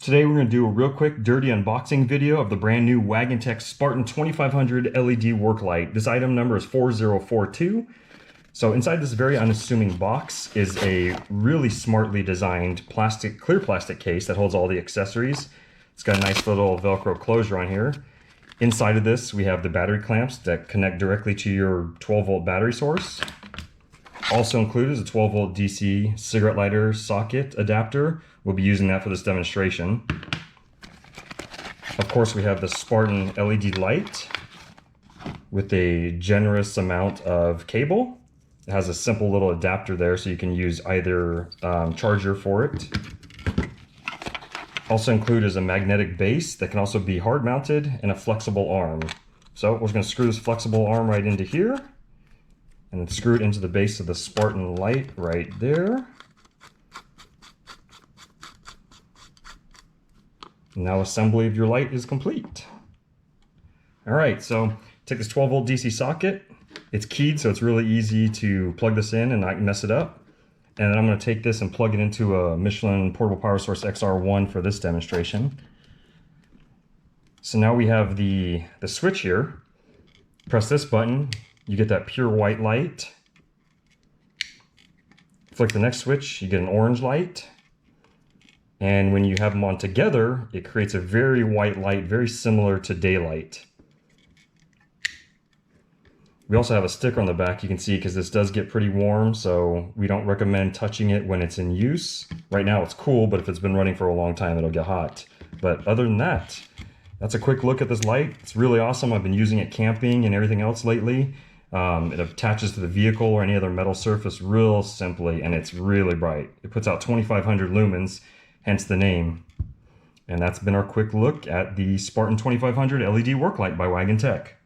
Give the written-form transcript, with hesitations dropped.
Today we're going to do a real quick dirty unboxing video of the brand new Wagan Spartan 2500 LED Worklight. This item number is 4042. So inside this very unassuming box is a really smartly designed clear plastic case that holds all the accessories. It's got a nice little Velcro closure on here. Inside of this we have the battery clamps that connect directly to your 12-volt battery source. Also included is a 12-volt DC cigarette lighter socket adapter. We'll be using that for this demonstration. Of course, we have the Spartan LED light with a generous amount of cable. It has a simple little adapter there, so you can use either charger for it. Also included is a magnetic base that can also be hard mounted and a flexible arm. So we're just going to screw this flexible arm right into here and then screw it into the base of the Spartan light right there. Now assembly of your light is complete. All right, so take this 12-volt DC socket. It's keyed, so it's really easy to plug this in and not mess it up. And then I'm going to take this and plug it into a Michelin Portable Power Source XR1 for this demonstration. So now we have the switch here. Press this button, you get that pure white light. Flick the next switch, you get an orange light. And when you have them on together, it creates a very white light, very similar to daylight. We also have a sticker on the back, you can see, because this does get pretty warm, so we don't recommend touching it when it's in use. Right now it's cool, but if it's been running for a long time, it'll get hot. But other than that, that's a quick look at this light. It's really awesome. I've been using it camping and everything else lately. It attaches to the vehicle or any other metal surface real simply, and it's really bright. It puts out 2500 lumens, hence the name. And that's been our quick look at the Spartan 2500 LED Worklight by Wagan Tech.